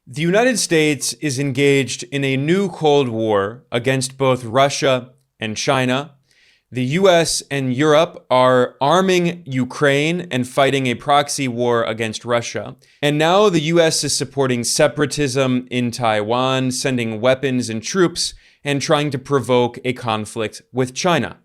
The United States is engaged in a new Cold War against both Russia and China. The US and Europe are arming Ukraine and fighting a proxy war against Russia. And now the US is supporting separatism in Taiwan, sending weapons and troops, and trying to provoke a conflict with China.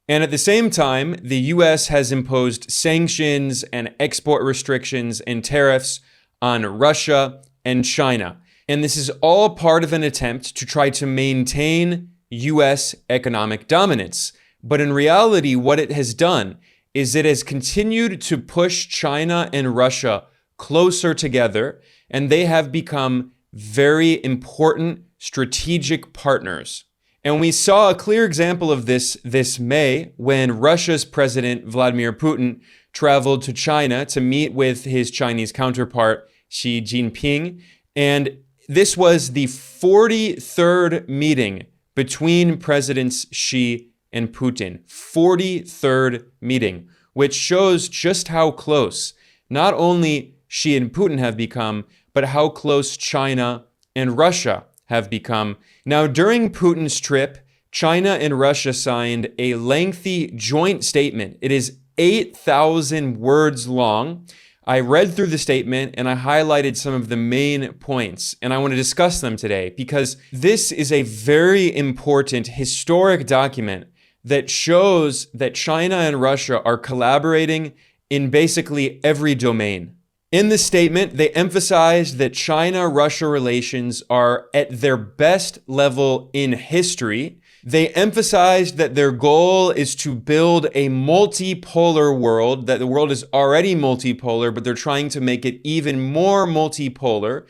And at the same time, the US has imposed sanctions and export restrictions and tariffs on Russia and China. And this is all part of an attempt to try to maintain US economic dominance. But in reality, what it has done is it has continued to push China and Russia closer together, and they have become very important strategic partners. And we saw a clear example of this May when Russia's President Vladimir Putin traveled to China to meet with his Chinese counterpart, Xi Jinping. And this was the 43rd meeting between Presidents Xi and Putin. 43rd meeting, which shows just how close not only Xi and Putin have become, but how close China and Russia have become. Now, during Putin's trip, China and Russia signed a lengthy joint statement. It is 8,000 words long. I read through the statement and I highlighted some of the main points, and I want to discuss them today because this is a very important historic document that shows that China and Russia are collaborating in basically every domain. In the statement, they emphasized that China-Russia relations are at their best level in history. They emphasized that their goal is to build a multipolar world, that the world is already multipolar, but they're trying to make it even more multipolar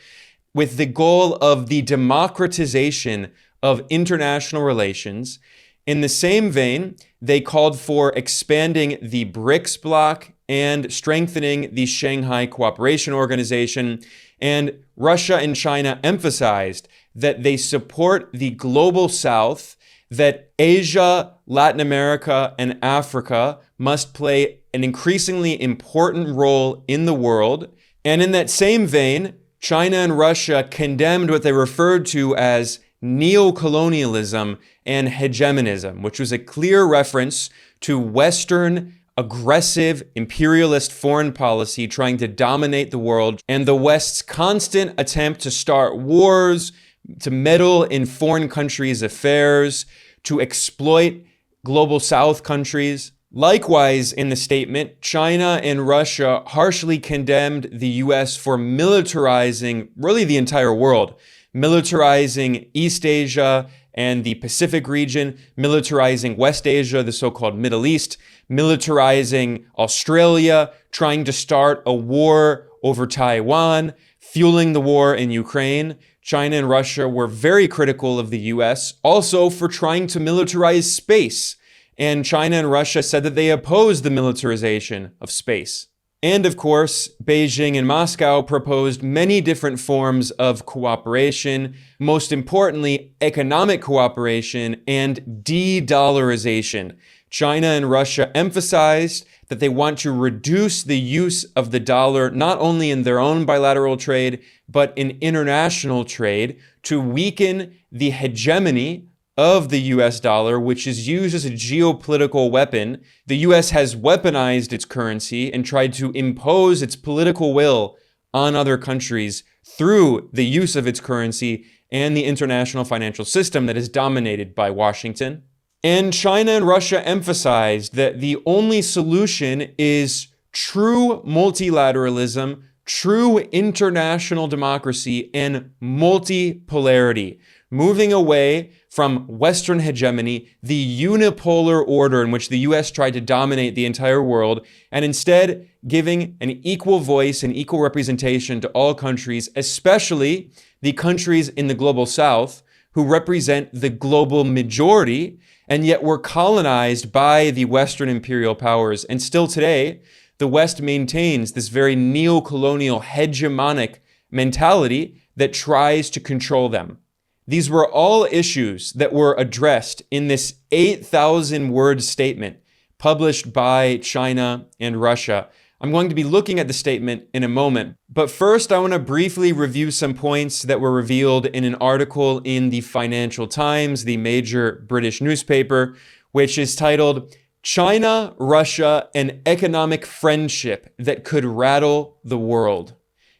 with the goal of the democratization of international relations. In the same vein, they called for expanding the BRICS bloc and strengthening the Shanghai Cooperation Organization. And Russia and China emphasized that they support the global South, that Asia, Latin America, and Africa must play an increasingly important role in the world. And in that same vein, China and Russia condemned what they referred to as neocolonialism and hegemonism, which was a clear reference to Western aggressive imperialist foreign policy trying to dominate the world and the West's constant attempt to start wars, to meddle in foreign countries' affairs, to exploit global South countries. Likewise, in the statement, China and Russia harshly condemned the US for militarizing really the entire world, militarizing East Asia and the Pacific region, militarizing West Asia, the so-called Middle East, militarizing Australia, trying to start a war over Taiwan, fueling the war in Ukraine. China and Russia were very critical of the US also for trying to militarize space. And China and Russia said that they opposed the militarization of space. And of course, Beijing and Moscow proposed many different forms of cooperation, most importantly, economic cooperation and de-dollarization. China and Russia emphasized that they want to reduce the use of the dollar, not only in their own bilateral trade, but in international trade, to weaken the hegemony of the US dollar, which is used as a geopolitical weapon. The US has weaponized its currency and tried to impose its political will on other countries through the use of its currency and the international financial system that is dominated by Washington. And China and Russia emphasized that the only solution is true multilateralism, true international democracy, and multipolarity, moving away from Western hegemony, the unipolar order in which the US tried to dominate the entire world, and instead giving an equal voice and equal representation to all countries, especially the countries in the global South, who represent the global majority, and yet were colonized by the Western imperial powers. And still today, the West maintains this very neocolonial hegemonic mentality that tries to control them. These were all issues that were addressed in this 8,000 word statement published by China and Russia. I'm going to be looking at the statement in a moment. But first, I want to briefly review some points that were revealed in an article in the Financial Times, the major British newspaper, which is titled, China, Russia, an Economic Friendship That Could Rattle the World.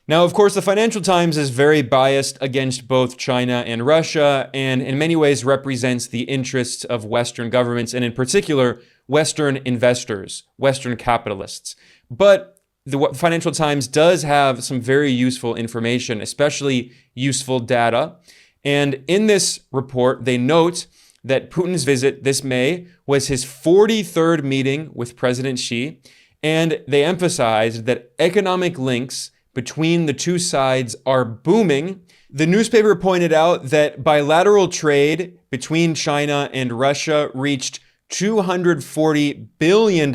Now, of course, the Financial Times is very biased against both China and Russia, and in many ways represents the interests of Western governments, and in particular, Western investors, Western capitalists. But the Financial Times does have some very useful information, especially useful data. And in this report, they note that Putin's visit this May was his 43rd meeting with President Xi, and they emphasized that economic links between the two sides are booming. The newspaper pointed out that bilateral trade between China and Russia reached $240 billion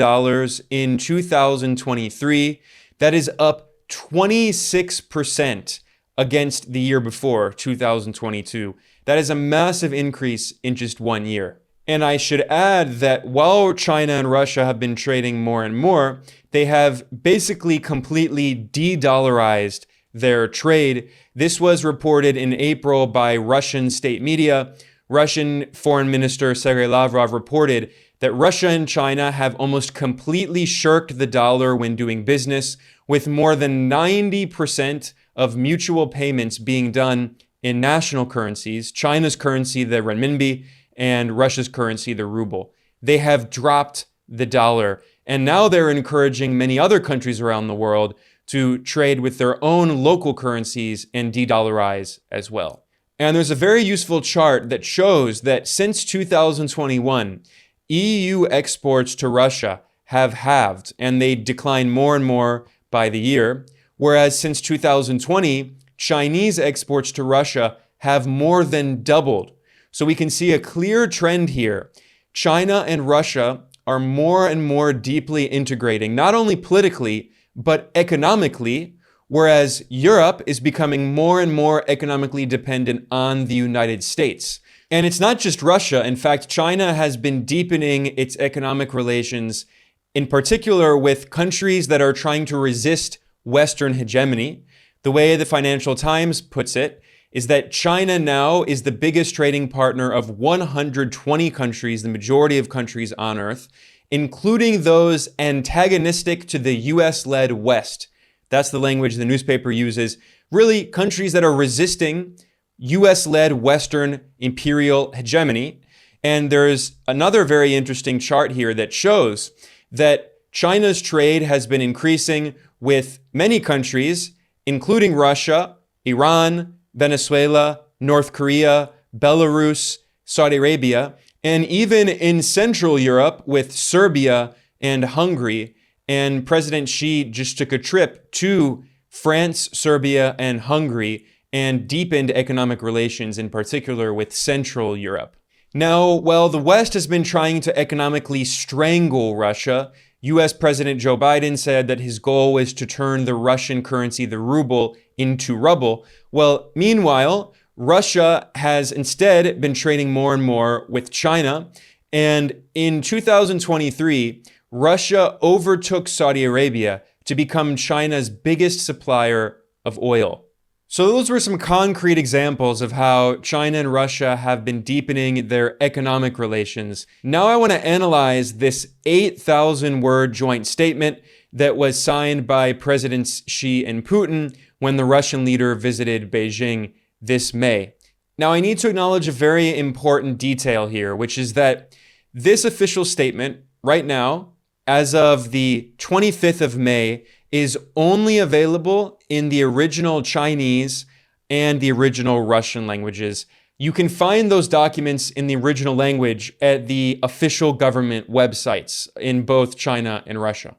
in 2023. That is up 26% against the year before, 2022. That is a massive increase in just 1 year. And I should add that while China and Russia have been trading more and more, they have basically completely de-dollarized their trade. This was reported in April by Russian state media. Russian Foreign Minister Sergei Lavrov reported that Russia and China have almost completely shirked the dollar when doing business, with more than 90% of mutual payments being done in national currencies, China's currency, the renminbi, and Russia's currency, the ruble. They have dropped the dollar, and now they're encouraging many other countries around the world to trade with their own local currencies and de-dollarize as well. And there's a very useful chart that shows that since 2021, EU exports to Russia have halved, and they decline more and more by the year, whereas since 2020, Chinese exports to Russia have more than doubled. So we can see a clear trend here. China and Russia are more and more deeply integrating, not only politically, but economically, whereas Europe is becoming more and more economically dependent on the United States. And it's not just Russia. In fact, China has been deepening its economic relations, in particular with countries that are trying to resist Western hegemony. The way the Financial Times puts it is that China now is the biggest trading partner of 120 countries, the majority of countries on Earth, including those antagonistic to the US-led West. That's the language the newspaper uses. Really, countries that are resisting US-led Western imperial hegemony. And there's another very interesting chart here that shows that China's trade has been increasing with many countries, including Russia, Iran, Venezuela, North Korea, Belarus, Saudi Arabia, and even in Central Europe with Serbia and Hungary. And President Xi just took a trip to France, Serbia, and Hungary and deepened economic relations, in particular with Central Europe. Now, while the West has been trying to economically strangle Russia, US President Joe Biden said that his goal was to turn the Russian currency, the ruble, into rubble. Well, meanwhile, Russia has instead been trading more and more with China. And in 2023, Russia overtook Saudi Arabia to become China's biggest supplier of oil. So those were some concrete examples of how China and Russia have been deepening their economic relations. Now I want to analyze this 8,000-word joint statement that was signed by Presidents Xi and Putin when the Russian leader visited Beijing this May. Now I need to acknowledge a very important detail here, which is that this official statement right now, as of the 25th of May, is only available in the original Chinese and the original Russian languages. You can find those documents in the original language at the official government websites in both China and Russia.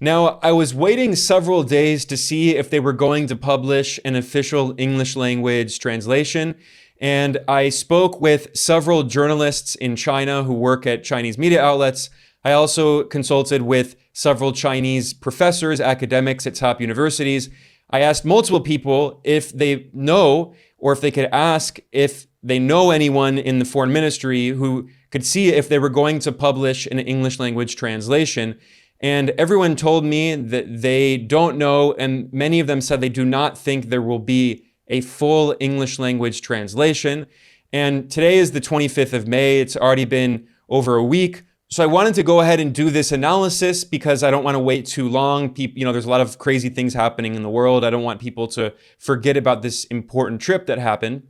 Now, I was waiting several days to see if they were going to publish an official English language translation, and I spoke with several journalists in China who work at Chinese media outlets. I also consulted with several Chinese professors, academics at top universities. I asked multiple people if they know, or if they could ask if they know anyone in the foreign ministry who could see if they were going to publish an English language translation. And everyone told me that they don't know, and many of them said they do not think there will be a full English language translation. And today is the 25th of May. It's already been over a week. So I wanted to go ahead and do this analysis because I don't want to wait too long. There's a lot of crazy things happening in the world. I don't want people to forget about this important trip that happened.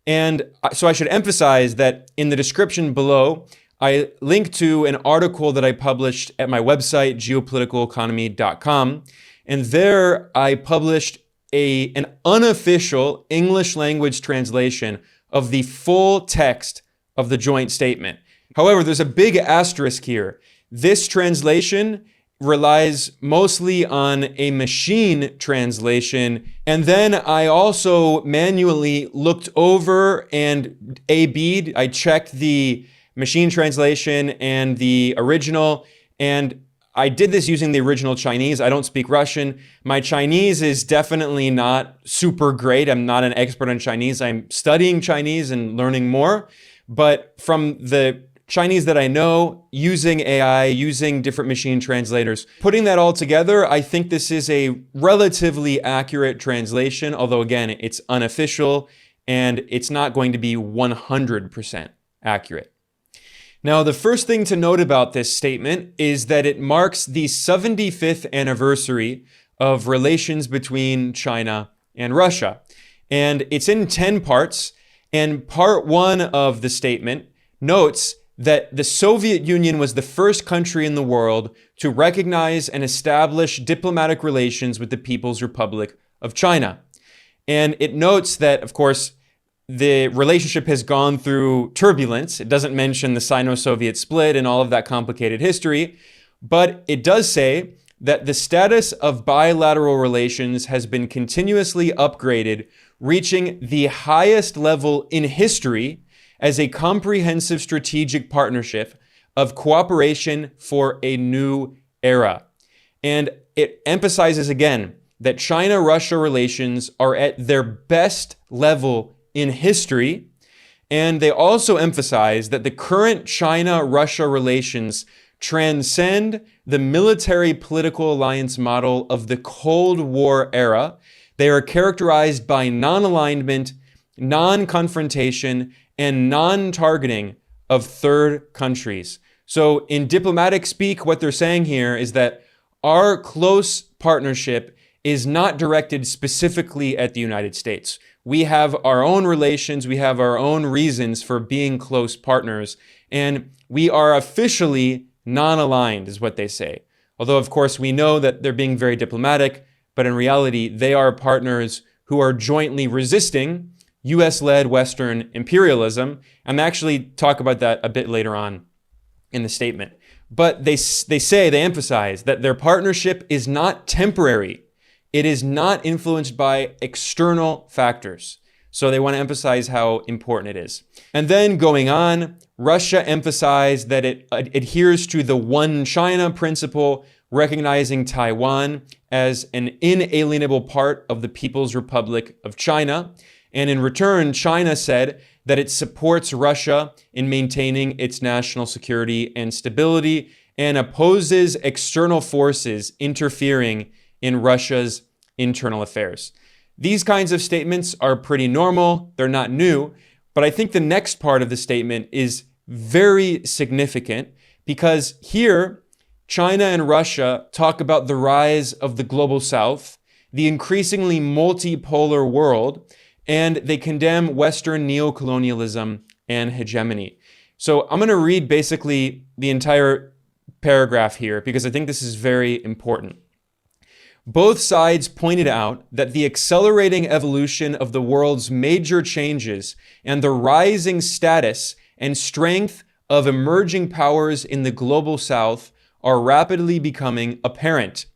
And so I should emphasize that in the description below, I link to an article that I published at my website, geopoliticaleconomy.com. And there I published an unofficial English language translation of the full text of the joint statement. However, there's a big asterisk here. This translation relies mostly on a machine translation. And then I also manually looked over and A-B'd. I checked the machine translation and the original. And I did this using the original Chinese. I don't speak Russian. My Chinese is definitely not super great. I'm not an expert on Chinese. I'm studying Chinese and learning more. But from the Chinese that I know, using AI, using different machine translators, putting that all together, I think this is a relatively accurate translation, although again, it's unofficial and it's not going to be 100% accurate. Now, the first thing to note about this statement is that it marks the 75th anniversary of relations between China and Russia. And it's in 10 parts. And part 1 of the statement notes that the Soviet Union was the first country in the world to recognize and establish diplomatic relations with the People's Republic of China. And it notes that, of course, the relationship has gone through turbulence. It doesn't mention the Sino-Soviet split and all of that complicated history, but it does say that the status of bilateral relations has been continuously upgraded, reaching the highest level in history as a comprehensive strategic partnership of cooperation for a new era. And it emphasizes again that China-Russia relations are at their best level in history. And they also emphasize that the current China-Russia relations transcend the military political alliance model of the Cold War era. They are characterized by non-alignment, non-confrontation, and non-targeting of third countries. So in diplomatic speak, what they're saying here is that our close partnership is not directed specifically at the United States. We have our own relations, we have our own reasons for being close partners, and we are officially non-aligned, is what they say. Although, of course, we know that they're being very diplomatic, but in reality, they are partners who are jointly resisting US-led Western imperialism. And they actually talk about that a bit later on in the statement. But they emphasize that their partnership is not temporary. It is not influenced by external factors. So they want to emphasize how important it is. And then going on, Russia emphasized that it adheres to the One China principle, recognizing Taiwan as an inalienable part of the People's Republic of China. And in return, China said that it supports Russia in maintaining its national security and stability and opposes external forces interfering in Russia's internal affairs. These kinds of statements are pretty normal. They're not new. But I think the next part of the statement is very significant because here, China and Russia talk about the rise of the global South, the increasingly multipolar world, and they condemn Western neocolonialism and hegemony. So I'm going to read basically the entire paragraph here because I think this is very important. Both sides pointed out that the accelerating evolution of the world's major changes and the rising status and strength of emerging powers in the global South are rapidly becoming apparent.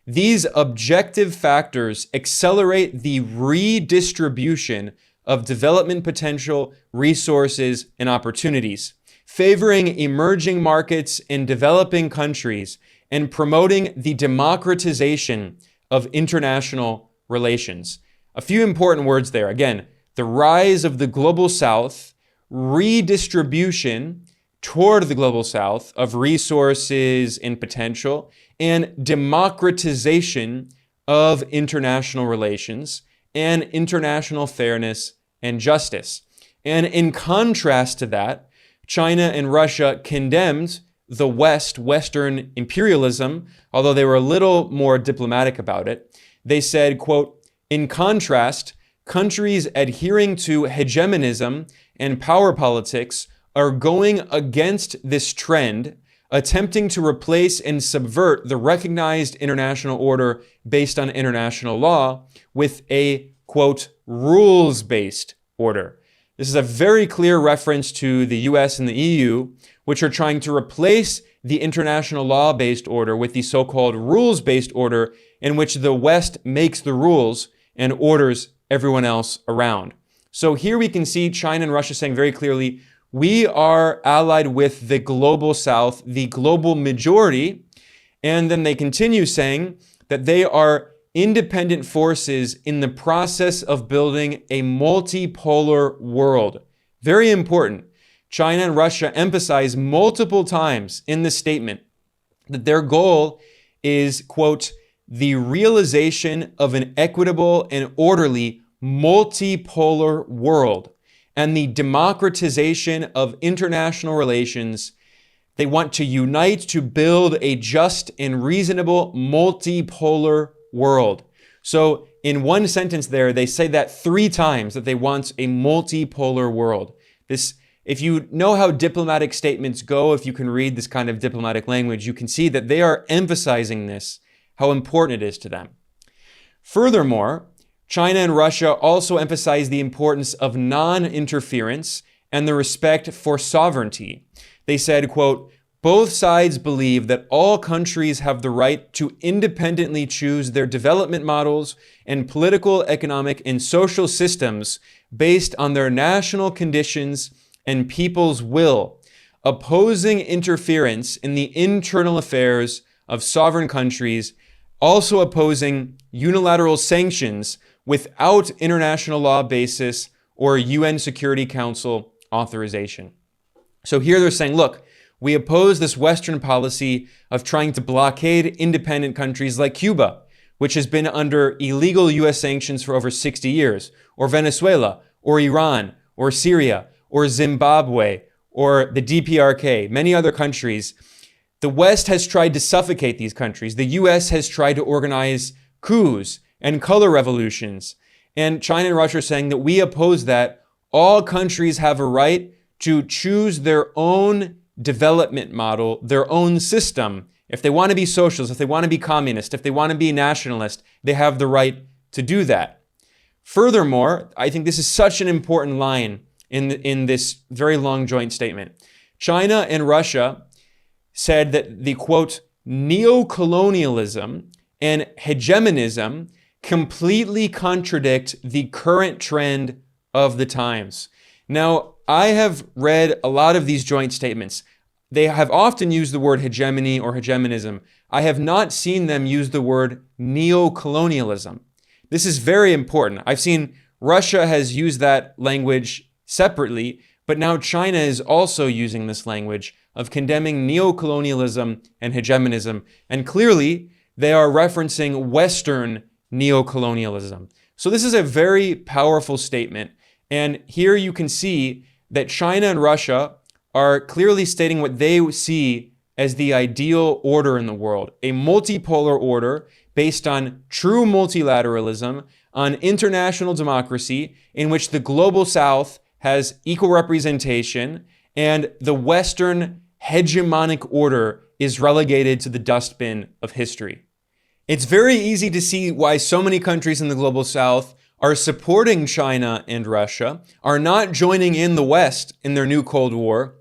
These objective factors accelerate the redistribution of development potential, resources, and opportunities, favoring emerging markets in developing countries and promoting the democratization of international relations. A few important words there. Again, the rise of the global South, redistribution, toward the global south of resources and potential and democratization of international relations and international fairness and justice. And in contrast to that, China and Russia condemned the Western imperialism, although they were a little more diplomatic about it. They said, quote, in contrast, countries adhering to hegemonism and power politics are going against this trend, attempting to replace and subvert the recognized international order based on international law with a, quote, rules-based order. This is a very clear reference to the US and the EU, which are trying to replace the international law-based order with the so-called rules-based order in which the West makes the rules and orders everyone else around. So here we can see China and Russia saying very clearly, we are allied with the global South, the global majority, and then they continue saying that they are independent forces in the process of building a multipolar world. Very important. China and Russia emphasize multiple times in this statement that their goal is, quote, the realization of an equitable and orderly multipolar world and the democratization of international relations. They want to unite to build a just and reasonable multipolar world. So in one sentence there, they say that 3 times, that they want a multipolar world. If you know how diplomatic statements go, if you can read this kind of diplomatic language, you can see that they are emphasizing this, how important it is to them. Furthermore, China and Russia also emphasize the importance of non-interference and the respect for sovereignty. They said, quote, both sides believe that all countries have the right to independently choose their development models and political, economic, and social systems based on their national conditions and people's will, opposing interference in the internal affairs of sovereign countries, also opposing unilateral sanctions without international law basis or UN Security Council authorization. So here they're saying, look, we oppose this Western policy of trying to blockade independent countries like Cuba, which has been under illegal US sanctions for over 60 years, or Venezuela, or Iran, or Syria, or Zimbabwe, or the DPRK, many other countries. The West has tried to suffocate these countries. The US has tried to organize coups and color revolutions. And China and Russia are saying that we oppose that. All countries have a right to choose their own development model, their own system. If they want to be socialist, if they want to be communist, if they want to be nationalist, they have the right to do that. Furthermore, I think this is such an important line in this very long joint statement. China and Russia said that the, quote, neocolonialism and hegemonism completely contradict the current trend of the times. Now, I have read a lot of these joint statements. They have often used the word hegemony or hegemonism. I have not seen them use the word neocolonialism. This is very important. I've seen Russia has used that language separately, but now China is also using this language of condemning neocolonialism and hegemonism. And clearly, they are referencing Western neocolonialism. So this is a very powerful statement. And here you can see that China and Russia are clearly stating what they see as the ideal order in the world, a multipolar order based on true multilateralism, on international democracy, in which the global South has equal representation and the Western hegemonic order is relegated to the dustbin of history. It's very easy to see why so many countries in the global South are supporting China and Russia, are not joining in the West in their new Cold War,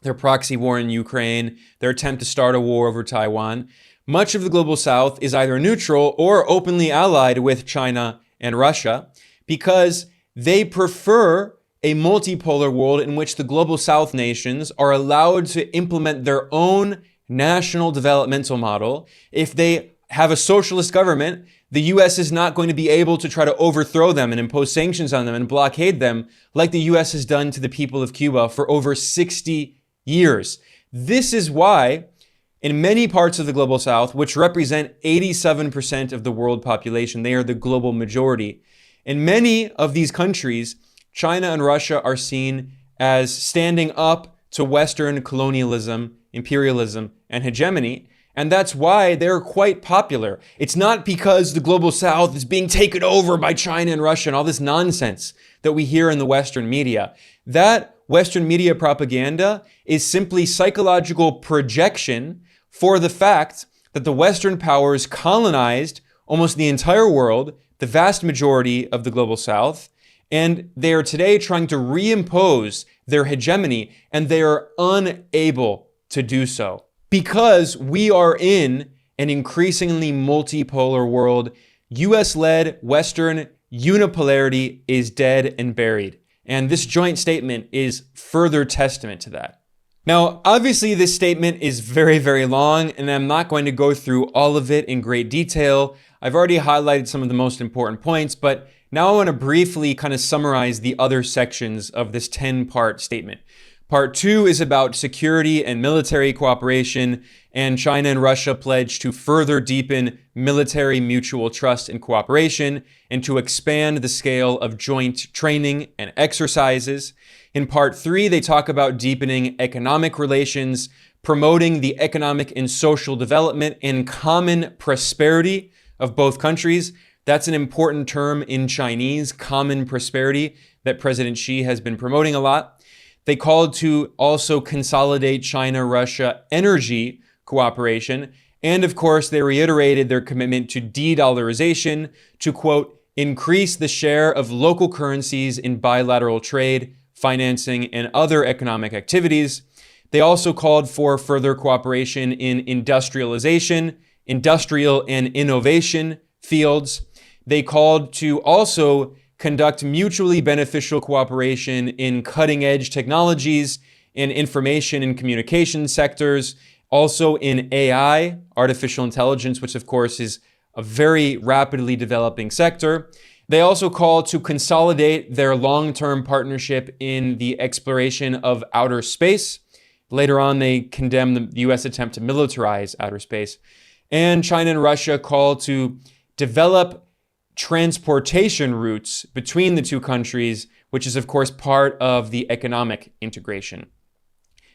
their proxy war in Ukraine, their attempt to start a war over Taiwan. Much of the global South is either neutral or openly allied with China and Russia because they prefer a multipolar world in which the global South nations are allowed to implement their own national developmental model. If they have a socialist government, the US is not going to be able to try to overthrow them and impose sanctions on them and blockade them like the US has done to the people of Cuba for over 60 years. This is why in many parts of the global south, which represent 87% of the world population, they are the global majority. In many of these countries, China and Russia are seen as standing up to Western colonialism, imperialism, and hegemony. And that's why they're quite popular. It's not because the global south is being taken over by China and Russia and all this nonsense that we hear in the Western media. That Western media propaganda is simply psychological projection for the fact that the Western powers colonized almost the entire world, the vast majority of the global south, and they are today trying to reimpose their hegemony, and they are unable to do so. Because we are in an increasingly multipolar world, US-led Western unipolarity is dead and buried. And this joint statement is further testament to that. Now, obviously, this statement is very, very long, and I'm not going to go through all of it in great detail. I've already highlighted some of the most important points, but now I want to briefly kind of summarize the other sections of this 10-part statement. Part 2 is about security and military cooperation, and China and Russia pledge to further deepen military mutual trust and cooperation, and to expand the scale of joint training and exercises. In Part 3, they talk about deepening economic relations, promoting the economic and social development and common prosperity of both countries. That's an important term in Chinese, common prosperity, that President Xi has been promoting a lot. They called to also consolidate China-Russia energy cooperation. And of course, they reiterated their commitment to de-dollarization, to, quote, increase the share of local currencies in bilateral trade, financing, and other economic activities. They also called for further cooperation in industrialization, industrial and innovation fields. They called to also conduct mutually beneficial cooperation in cutting-edge technologies, in information and communication sectors, also in AI, artificial intelligence, which of course is a very rapidly developing sector. They also call to consolidate their long-term partnership in the exploration of outer space. Later on, they condemn the US attempt to militarize outer space. And China and Russia call to develop transportation routes between the two countries, which is of course part of the economic integration.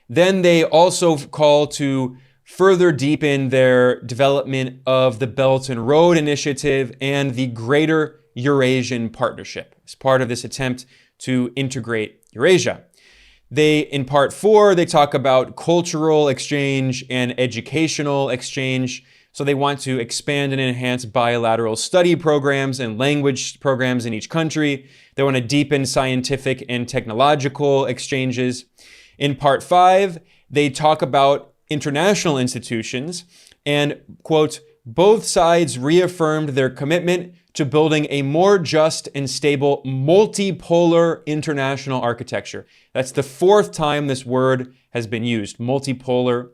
Then they also call to further deepen their development of the Belt and Road Initiative and the Greater Eurasian Partnership as part of this attempt to integrate Eurasia. In Part 4, they talk about cultural exchange and educational exchange. So they want to expand and enhance bilateral study programs and language programs in each country. They want to deepen scientific and technological exchanges. In Part 5, they talk about international institutions and, quote, both sides reaffirmed their commitment to building a more just and stable multipolar international architecture. That's the 4th time this word has been used, multipolar.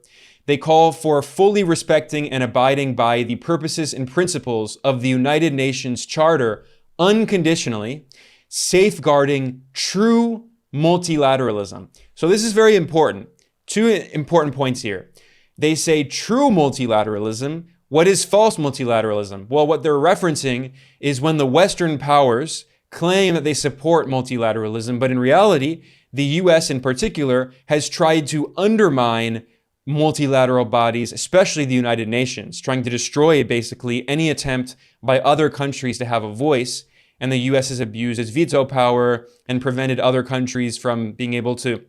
They call for fully respecting and abiding by the purposes and principles of the United Nations Charter unconditionally, safeguarding true multilateralism. So this is very important. 2 important points here. They say true multilateralism. What is false multilateralism? Well, what they're referencing is when the Western powers claim that they support multilateralism, but in reality, the US in particular has tried to undermine multilateral bodies, especially the United Nations, trying to destroy basically any attempt by other countries to have a voice. And the US has abused its veto power and prevented other countries from being able to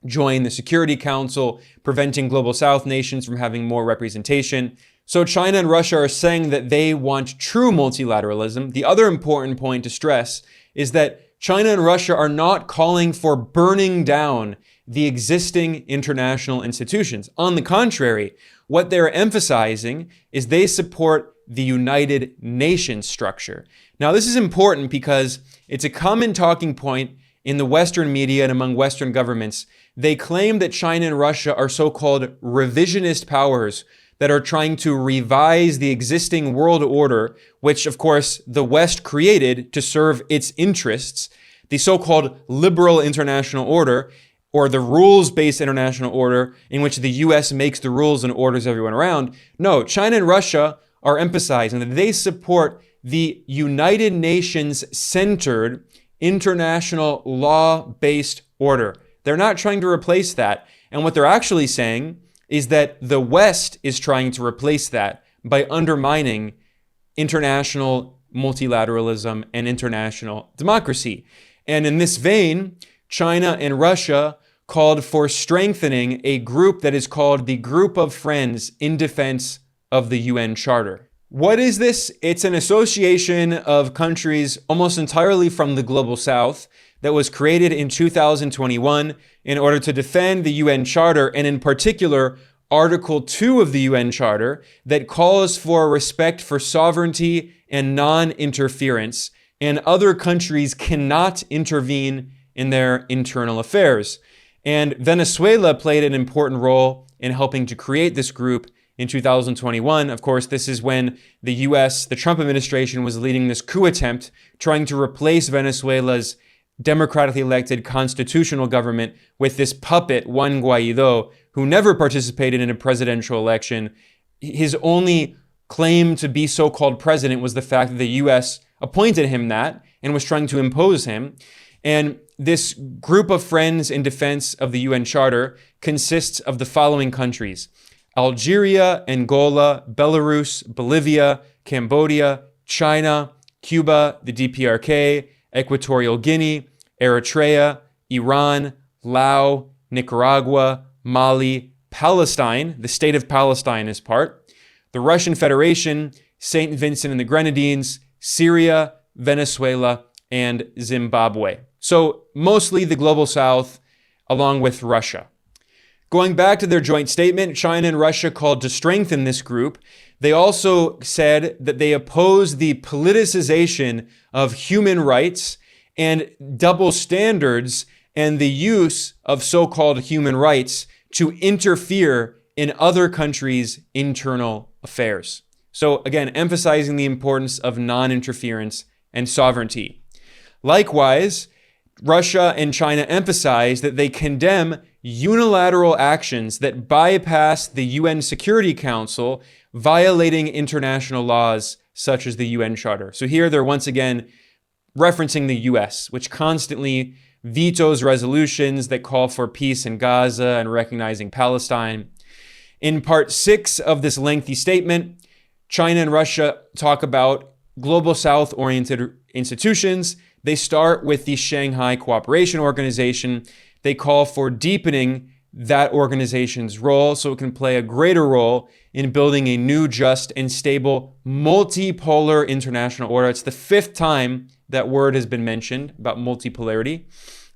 join the Security Council, preventing Global South nations from having more representation. So China and Russia are saying that they want true multilateralism. The other important point to stress is that China and Russia are not calling for burning down the existing international institutions. On the contrary, what they're emphasizing is they support the United Nations structure. Now, this is important because it's a common talking point in the Western media and among Western governments. They claim that China and Russia are so-called revisionist powers that are trying to revise the existing world order, which of course the West created to serve its interests, the so-called liberal international order, or the rules-based international order in which the US makes the rules and orders everyone around. No, China and Russia are emphasizing that they support the United Nations-centered international law-based order. They're not trying to replace that. And what they're actually saying is that the West is trying to replace that by undermining international multilateralism and international democracy. And in this vein, China and Russia called for strengthening a group that is called the Group of Friends in Defense of the UN Charter. What is this? It's an association of countries almost entirely from the Global South that was created in 2021 in order to defend the UN Charter, and in particular, Article 2 of the UN Charter that calls for respect for sovereignty and non-interference, and other countries cannot intervene in their internal affairs. And Venezuela played an important role in helping to create this group in 2021. Of course, this is when the US, the Trump administration, was leading this coup attempt, trying to replace Venezuela's democratically elected constitutional government with this puppet, Juan Guaido, who never participated in a presidential election. His only claim to be so-called president was the fact that the US appointed him that and was trying to impose him. And this group of friends in defense of the UN Charter consists of the following countries: Algeria, Angola, Belarus, Bolivia, Cambodia, China, Cuba, the DPRK, Equatorial Guinea, Eritrea, Iran, Laos, Nicaragua, Mali, Palestine, the state of Palestine is part, the Russian Federation, St. Vincent and the Grenadines, Syria, Venezuela, and Zimbabwe. So mostly the Global South, along with Russia. Going back to their joint statement, China and Russia called to strengthen this group. They also said that they oppose the politicization of human rights and double standards and the use of so-called human rights to interfere in other countries' internal affairs. So again, emphasizing the importance of non-interference and sovereignty. Likewise, Russia and China emphasize that they condemn unilateral actions that bypass the UN Security Council, violating international laws such as the UN Charter. So here they're once again referencing the US, which constantly vetoes resolutions that call for peace in Gaza and recognizing Palestine. In part 6 of this lengthy statement, China and Russia talk about Global South-oriented institutions. They start with the Shanghai Cooperation Organization. They call for deepening that organization's role so it can play a greater role in building a new, just, and stable multipolar international order. It's the 5th time that word has been mentioned about multipolarity.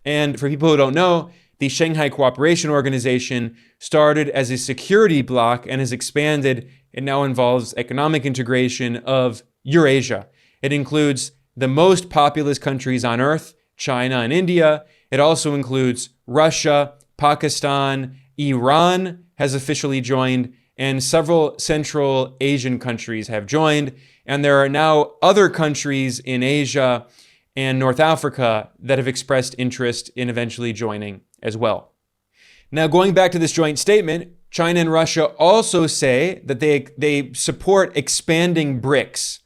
And for people who don't know, the Shanghai Cooperation Organization started as a security bloc and has expanded. It now involves economic integration of Eurasia. It includes the most populous countries on Earth, China and India. It also includes Russia, Pakistan, Iran has officially joined, and several Central Asian countries have joined. And there are now other countries in Asia and North Africa that have expressed interest in eventually joining as well. Now, going back to this joint statement, China and Russia also say that they support expanding BRICS.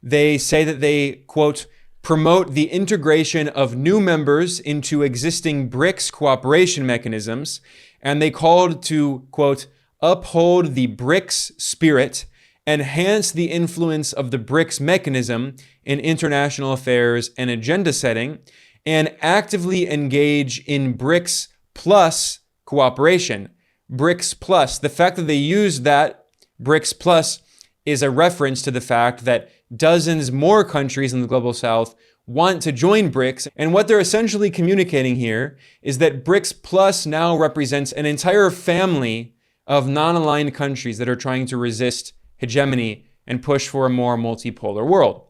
They say that they, quote, promote the integration of new members into existing BRICS cooperation mechanisms, and they called to, quote, uphold the BRICS spirit, enhance the influence of the BRICS mechanism in international affairs and agenda setting, and actively engage in BRICS plus cooperation. BRICS plus, the fact that they use that BRICS plus is a reference to the fact that dozens more countries in the Global South want to join BRICS. And what they're essentially communicating here is that BRICS Plus now represents an entire family of non-aligned countries that are trying to resist hegemony and push for a more multipolar world.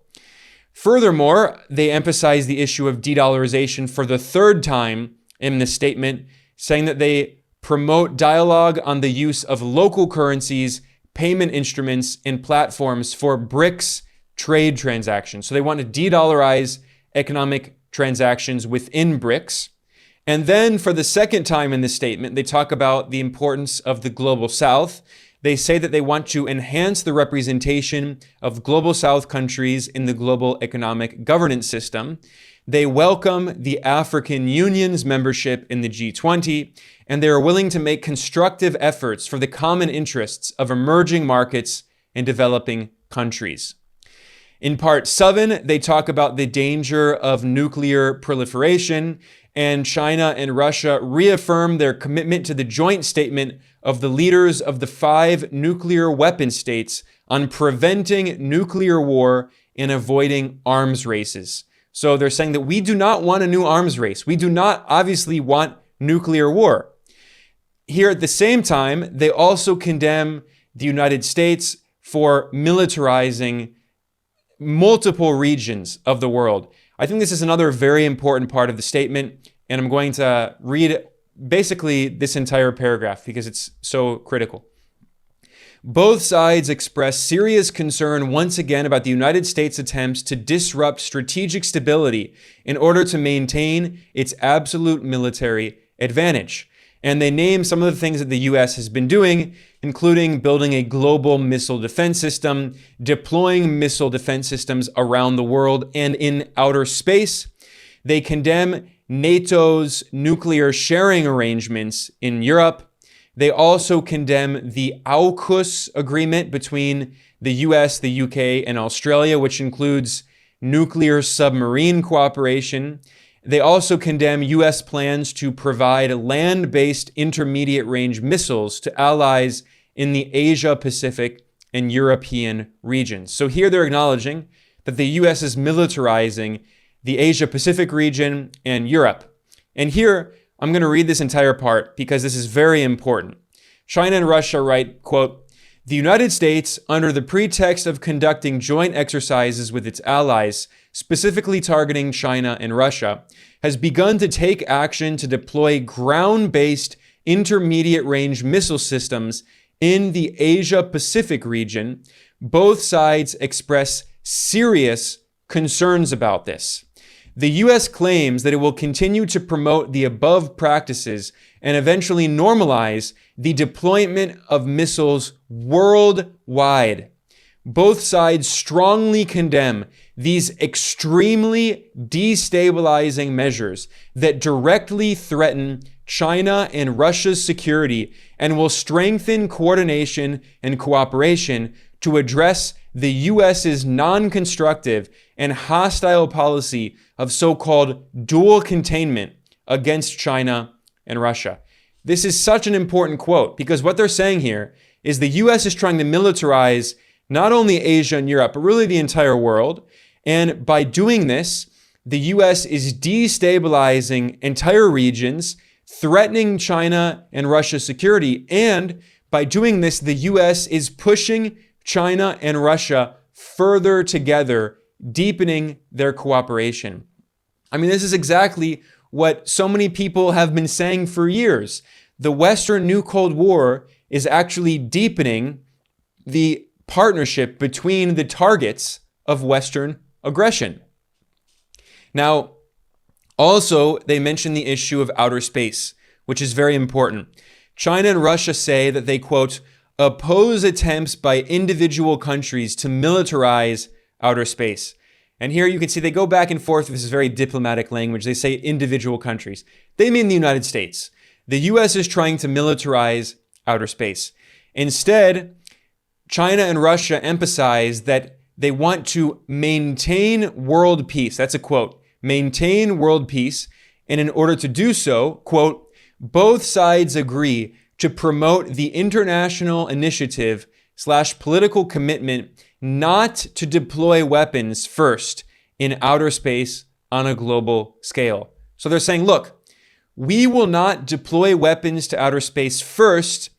Furthermore, they emphasize the issue of de-dollarization for the 3rd time in this statement, saying that they promote dialogue on the use of local currencies, payment instruments, and platforms for BRICS trade transactions. So they want to de-dollarize economic transactions within BRICS. And then for the second time in this statement, they talk about the importance of the global south. They say that they want to enhance the representation of global south countries in the global economic governance system. They welcome the African Union's membership in the G20, and they are willing to make constructive efforts for the common interests of emerging markets and developing countries. In part 7, they talk about the danger of nuclear proliferation, and China and Russia reaffirm their commitment to the joint statement of the leaders of the 5 nuclear weapon states on preventing nuclear war and avoiding arms races. So they're saying that we do not want a new arms race. We do not obviously want nuclear war. Here at the same time, they also condemn the United States for militarizing multiple regions of the world. I think this is another very important part of the statement, and I'm going to read basically this entire paragraph because it's so critical. Both sides express serious concern once again about the United States' attempts to disrupt strategic stability in order to maintain its absolute military advantage. And they name some of the things that the US has been doing, including building a global missile defense system, deploying missile defense systems around the world and in outer space. They condemn NATO's nuclear sharing arrangements in Europe. They also condemn the AUKUS agreement between the US, the UK, and Australia, which includes nuclear submarine cooperation. They also condemn US plans to provide land-based intermediate-range missiles to allies in the Asia-Pacific and European regions. So here they're acknowledging that the US is militarizing the Asia-Pacific region and Europe. And here, I'm going to read this entire part because this is very important. China and Russia write, quote, "The United States, under the pretext of conducting joint exercises with its allies, specifically targeting China and Russia, has begun to take action to deploy ground-based intermediate-range missile systems in the Asia-Pacific region. Both sides express serious concerns about this. The U.S. claims that it will continue to promote the above practices and eventually normalize the deployment of missiles worldwide. Both sides strongly condemn these extremely destabilizing measures that directly threaten China and Russia's security and will strengthen coordination and cooperation to address the U.S.'s non-constructive and hostile policy of so-called dual containment against China and Russia." This is such an important quote because what they're saying here is the U.S. is trying to militarize not only Asia and Europe, but really the entire world. And by doing this, the U.S. is destabilizing entire regions, threatening China and Russia's security. And by doing this, the U.S. is pushing China and Russia further together, deepening their cooperation. I mean, this is exactly what so many people have been saying for years. The Western New Cold War is actually deepening the partnership between the targets of Western aggression. Now, also, they mention the issue of outer space, which is very important. China and Russia say that they, quote, oppose attempts by individual countries to militarize outer space. And here you can see they go back and forth with this very diplomatic language. They say individual countries. They mean the United States. The US is trying to militarize outer space. Instead, China and Russia emphasize that they want to maintain world peace. That's a quote. Maintain world peace. And in order to do so, quote, both sides agree to promote the international initiative / political commitment not to deploy weapons first in outer space on a global scale. So they're saying, look, we will not deploy weapons to outer space first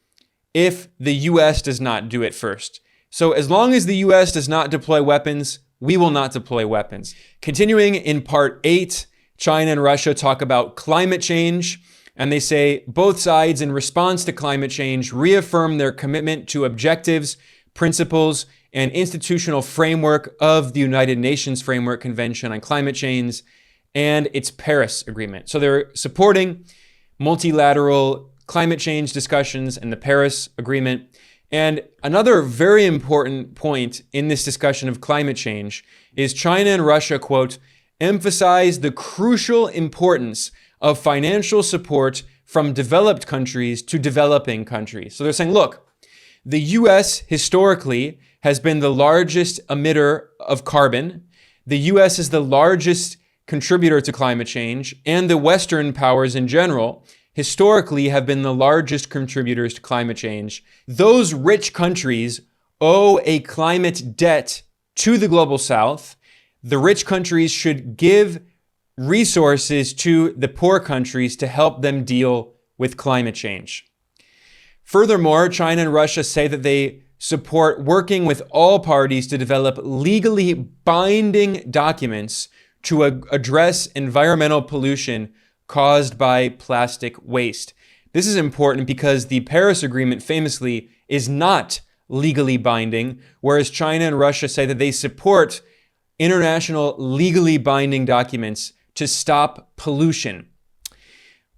if the US does not do it first. So as long as the US does not deploy weapons, we will not deploy weapons. Continuing in part 8, China and Russia talk about climate change. And they say both sides, in response to climate change, reaffirm their commitment to objectives, principles, and institutional framework of the United Nations Framework Convention on Climate Change and its Paris Agreement. So they're supporting multilateral climate change discussions and the Paris Agreement. And another very important point in this discussion of climate change is China and Russia, quote, emphasize the crucial importance of financial support from developed countries to developing countries. So they're saying, look, the US historically has been the largest emitter of carbon. The US is the largest contributor to climate change, and the Western powers in general historically have been the largest contributors to climate change. Those rich countries owe a climate debt to the global South. The rich countries should give resources to the poor countries to help them deal with climate change. Furthermore, China and Russia say that they support working with all parties to develop legally binding documents to address environmental pollution caused by plastic waste. This is important because the Paris Agreement famously is not legally binding, whereas China and Russia say that they support international legally binding documents to stop pollution.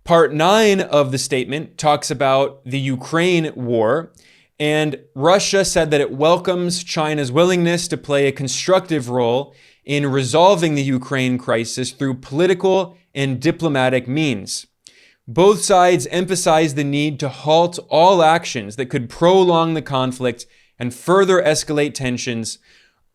Part 9 of the statement talks about the Ukraine war, and Russia said that it welcomes China's willingness to play a constructive role in resolving the Ukraine crisis through political and diplomatic means. Both sides emphasize the need to halt all actions that could prolong the conflict and further escalate tensions,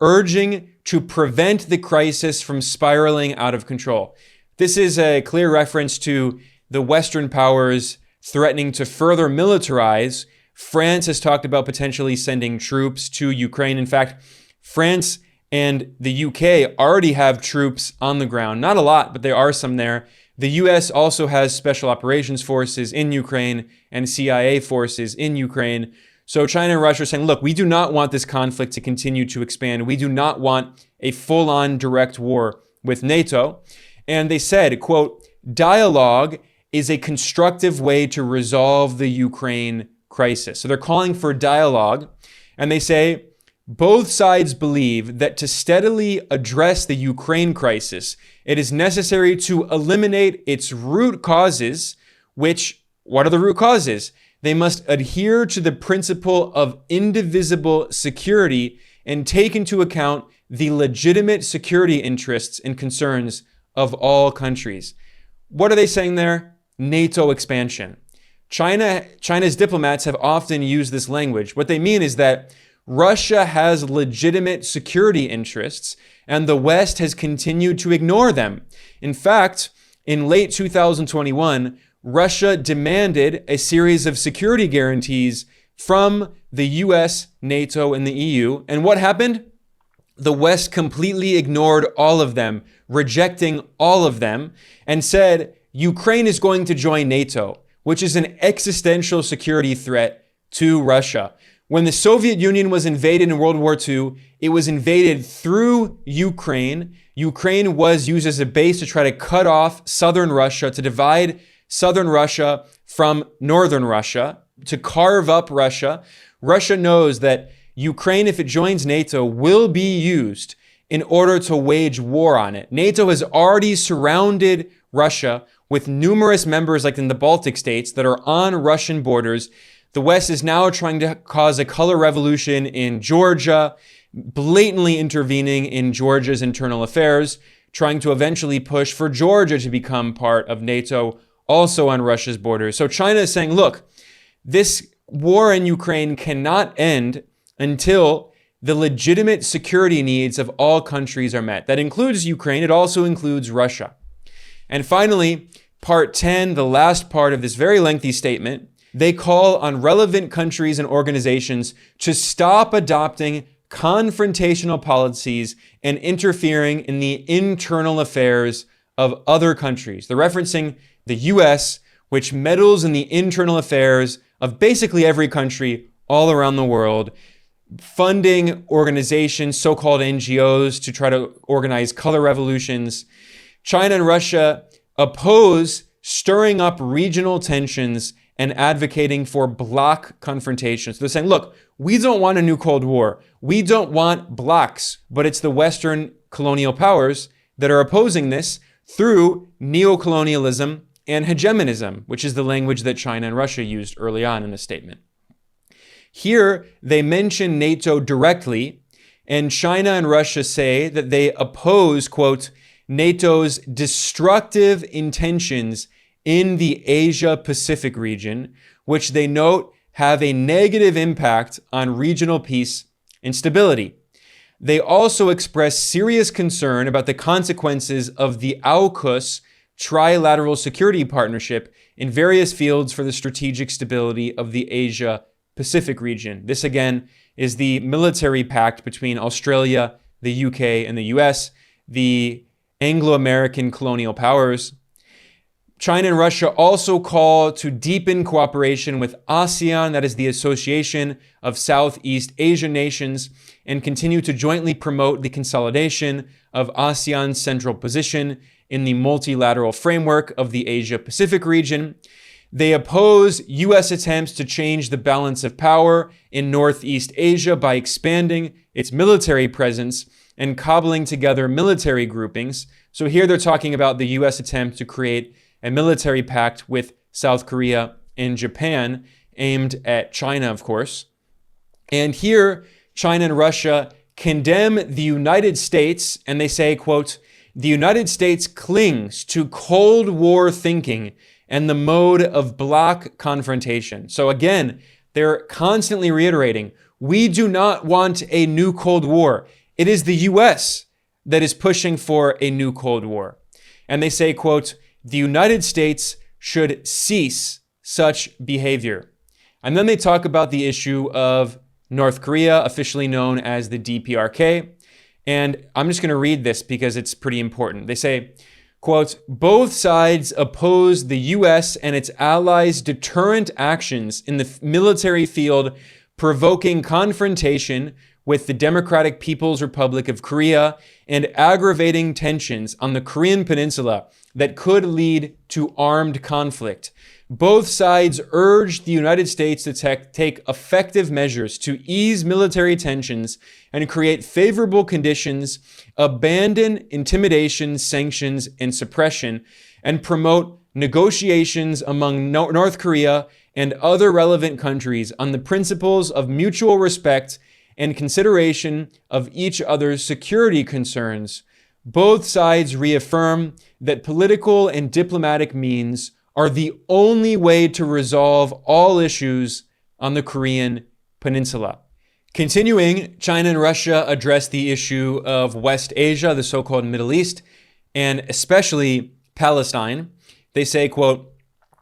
urging to prevent the crisis from spiraling out of control. This is a clear reference to the Western powers threatening to further militarize. France has talked about potentially sending troops to Ukraine. In fact, France and the UK already have troops on the ground. Not a lot, but there are some there. The US also has special operations forces in Ukraine and CIA forces in Ukraine. So China and Russia are saying, look, we do not want this conflict to continue to expand. We do not want a full-on direct war with NATO. And they said, quote, dialogue is a constructive way to resolve the Ukraine crisis. So they're calling for dialogue. And they say, both sides believe that to steadily address the Ukraine crisis, it is necessary to eliminate its root causes, which, what are the root causes? They must adhere to the principle of indivisible security and take into account the legitimate security interests and concerns of all countries. What are they saying there? NATO expansion. China's diplomats have often used this language. What they mean is that Russia has legitimate security interests, and the West has continued to ignore them. In fact, in late 2021, Russia demanded a series of security guarantees from the US, NATO, and the EU. And what happened? The West completely ignored all of them, rejecting all of them, and said Ukraine is going to join NATO, which is an existential security threat to Russia. When the Soviet Union was invaded in World War II, it was invaded through Ukraine. Ukraine was used as a base to try to cut off southern Russia, to divide southern Russia from northern Russia, to carve up Russia. Russia knows that Ukraine, if it joins NATO, will be used in order to wage war on it. NATO has already surrounded Russia with numerous members, like in the Baltic states, that are on Russian borders. The West is now trying to cause a color revolution in Georgia, blatantly intervening in Georgia's internal affairs, trying to eventually push for Georgia to become part of NATO, also on Russia's borders. So China is saying, look, this war in Ukraine cannot end until the legitimate security needs of all countries are met. That includes Ukraine. It also includes Russia. And finally, part 10, the last part of this very lengthy statement, they call on relevant countries and organizations to stop adopting confrontational policies and interfering in the internal affairs of other countries. They're referencing the US, which meddles in the internal affairs of basically every country all around the world, funding organizations, so-called NGOs, to try to organize color revolutions. China and Russia oppose stirring up regional tensions and advocating for bloc confrontations. They're saying, look, we don't want a new Cold War. We don't want blocs, but it's the Western colonial powers that are opposing this. through neocolonialism and hegemonism, which is the language that China and Russia used early on in the statement. Here, they mention NATO directly, and China and Russia say that they oppose, quote, NATO's destructive intentions in the Asia-Pacific region, which they note have a negative impact on regional peace and stability. They also express serious concern about the consequences of the AUKUS trilateral security partnership in various fields for the strategic stability of the Asia-Pacific region. This, again, is the military pact between Australia, the UK, and the US, the Anglo-American colonial powers. China and Russia also call to deepen cooperation with ASEAN, that is the Association of Southeast Asian Nations, and continue to jointly promote the consolidation of ASEAN's central position in the multilateral framework of the Asia-Pacific region. They oppose U.S. attempts to change the balance of power in Northeast Asia by expanding its military presence and cobbling together military groupings. So here they're talking about the U.S. attempt to create a military pact with South Korea and Japan, aimed at China, of course. And here, China and Russia condemn the United States, and they say, quote, the United States clings to Cold War thinking and the mode of bloc confrontation. So again, they're constantly reiterating, we do not want a new Cold War. It is the US that is pushing for a new Cold War. And they say, quote, the United States should cease such behavior. And then they talk about the issue of North Korea, officially known as the DPRK. And I'm just going to read this because it's pretty important. They say, quote, both sides oppose the U.S. and its allies' deterrent actions in the military field, provoking confrontation with the Democratic People's Republic of Korea and aggravating tensions on the Korean Peninsula that could lead to armed conflict. Both sides urge the United States to take effective measures to ease military tensions and create favorable conditions, abandon intimidation, sanctions, and suppression, and promote negotiations among North Korea and other relevant countries on the principles of mutual respect and consideration of each other's security concerns. Both sides reaffirm that political and diplomatic means are the only way to resolve all issues on the Korean Peninsula. Continuing, China and Russia address the issue of West Asia, the so-called Middle East, and especially Palestine. They say, quote,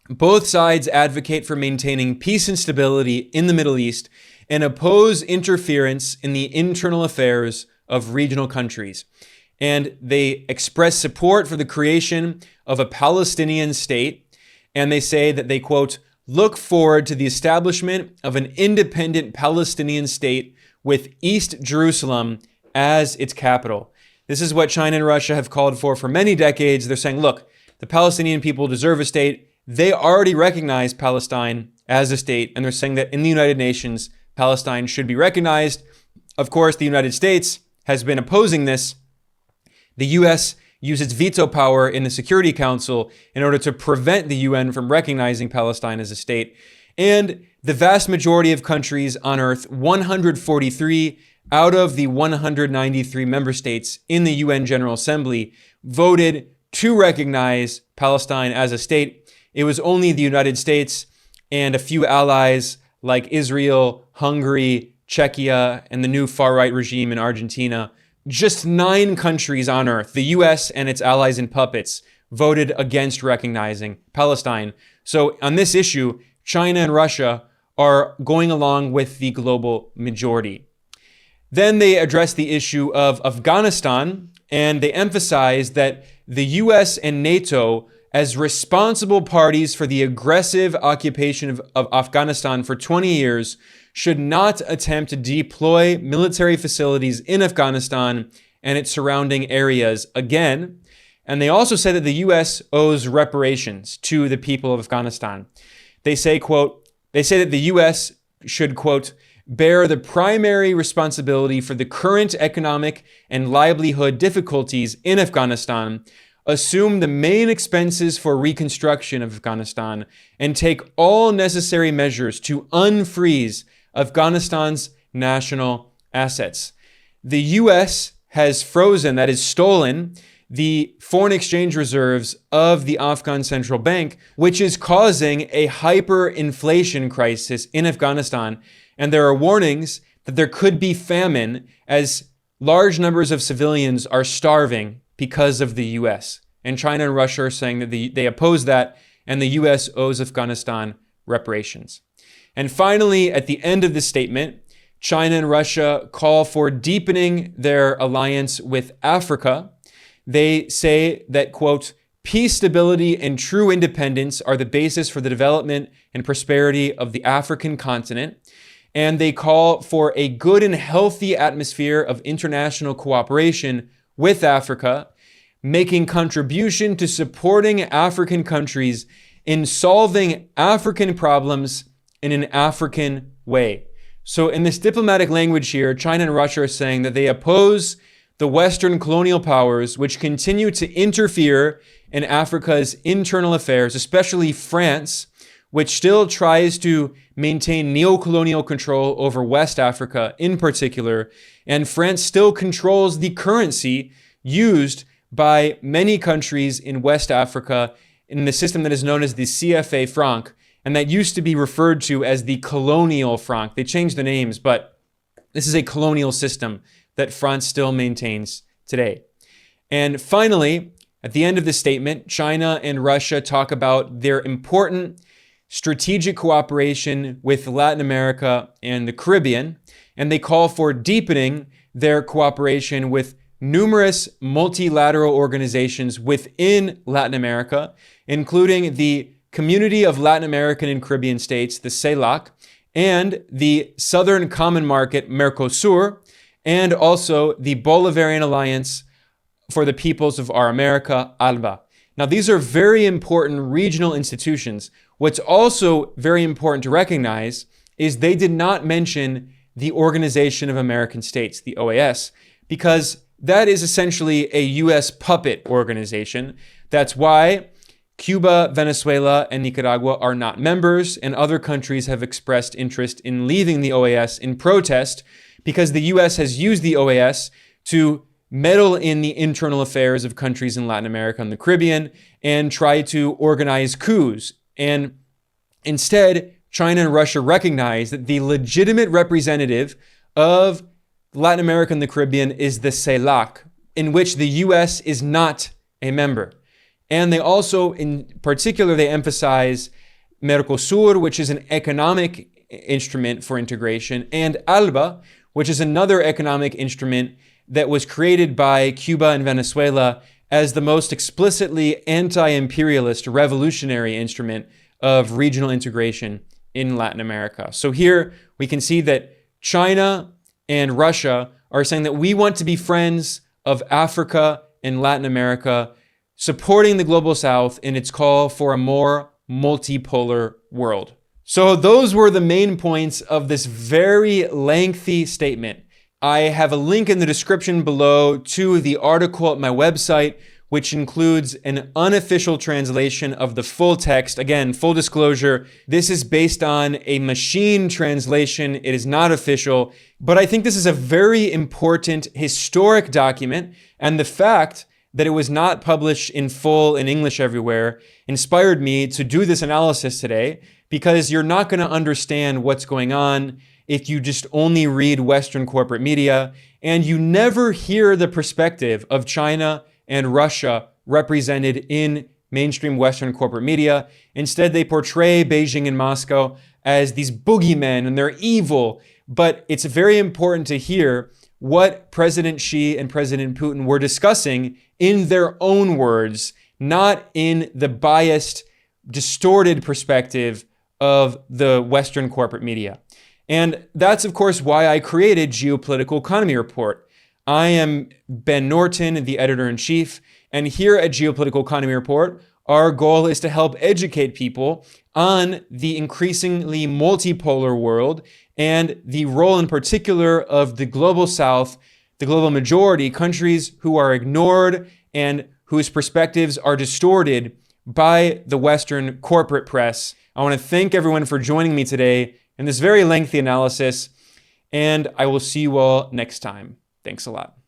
both sides advocate for maintaining peace and stability in the Middle East and oppose interference in the internal affairs of regional countries. And they express support for the creation of a Palestinian state. And they say that they, quote, look forward to the establishment of an independent Palestinian state with East Jerusalem as its capital. This is what China and Russia have called for many decades. They're saying, look, the Palestinian people deserve a state. They already recognize Palestine as a state. And they're saying that in the United Nations, Palestine should be recognized. Of course, the United States has been opposing this. The U.S. used its veto power in the Security Council in order to prevent the UN from recognizing Palestine as a state. And the vast majority of countries on Earth, 143 out of the 193 member states in the UN General Assembly, voted to recognize Palestine as a state. It was only the United States and a few allies like Israel, Hungary, Czechia, and the new far-right regime in Argentina. Just 9 countries on Earth, the US and its allies and puppets, voted against recognizing Palestine. So on this issue, China and Russia are going along with the global majority. Then they address the issue of Afghanistan, and they emphasize that the US and NATO, as responsible parties for the aggressive occupation of Afghanistan for 20 years, should not attempt to deploy military facilities in Afghanistan and its surrounding areas again. And they also say that the U.S. owes reparations to the people of Afghanistan. They say, quote, that the U.S. should, quote, bear the primary responsibility for the current economic and livelihood difficulties in Afghanistan, assume the main expenses for reconstruction of Afghanistan and take all necessary measures to unfreeze Afghanistan's national assets. The US has frozen, that is stolen, the foreign exchange reserves of the Afghan Central Bank, which is causing a hyperinflation crisis in Afghanistan. And there are warnings that there could be famine as large numbers of civilians are starving because of the US. And China and Russia are saying that they oppose that, and the US owes Afghanistan reparations. And finally, at the end of the statement, China and Russia call for deepening their alliance with Africa. They say that, quote, peace, stability, and true independence are the basis for the development and prosperity of the African continent. And they call for a good and healthy atmosphere of international cooperation with Africa, making contribution to supporting African countries in solving African problems in an African way. So in this diplomatic language here, China and Russia are saying that they oppose the Western colonial powers, which continue to interfere in Africa's internal affairs, especially France, which still tries to maintain neocolonial control over West Africa in particular. And France still controls the currency used by many countries in West Africa in the system that is known as the CFA franc, and that used to be referred to as the colonial franc. They changed the names, but this is a colonial system that France still maintains today. And finally, at the end of the statement, China and Russia talk about their important strategic cooperation with Latin America and the Caribbean, and they call for deepening their cooperation with numerous multilateral organizations within Latin America, including the Community of Latin American and Caribbean States, the CELAC, and the Southern Common Market, Mercosur, and also the Bolivarian Alliance for the Peoples of Our America, ALBA. Now, these are very important regional institutions. What's also very important to recognize is they did not mention the Organization of American States, the OAS, because that is essentially a US puppet organization. That's why Cuba, Venezuela, and Nicaragua are not members, and other countries have expressed interest in leaving the OAS in protest because the US has used the OAS to meddle in the internal affairs of countries in Latin America and the Caribbean and try to organize coups. And instead, China and Russia recognize that the legitimate representative of Latin America and the Caribbean is the CELAC, in which the US is not a member. And they also, in particular, they emphasize Mercosur, which is an economic instrument for integration, and ALBA, which is another economic instrument that was created by Cuba and Venezuela as the most explicitly anti-imperialist revolutionary instrument of regional integration in Latin America. So here we can see that China and Russia are saying that we want to be friends of Africa and Latin America, supporting the Global South in its call for a more multipolar world. So those were the main points of this very lengthy statement. I have a link in the description below to the article at my website, which includes an unofficial translation of the full text. Again, full disclosure, this is based on a machine translation. It is not official, but I think this is a very important historic document, and the fact that it was not published in full in English everywhere inspired me to do this analysis today, because you're not going to understand what's going on if you just only read Western corporate media and you never hear the perspective of China and Russia represented in mainstream Western corporate media. Instead, they portray Beijing and Moscow as these boogeymen and they're evil. But it's very important to hear what President Xi and President Putin were discussing in their own words, not in the biased, distorted perspective of the Western corporate media. And that's, of course, why I created Geopolitical Economy Report. I am Ben Norton, the editor-in-chief, and here at Geopolitical Economy Report, our goal is to help educate people on the increasingly multipolar world and the role in particular of the Global South, the global majority, countries who are ignored and whose perspectives are distorted by the Western corporate press. I want to thank everyone for joining me today in this very lengthy analysis, and I will see you all next time. Thanks a lot.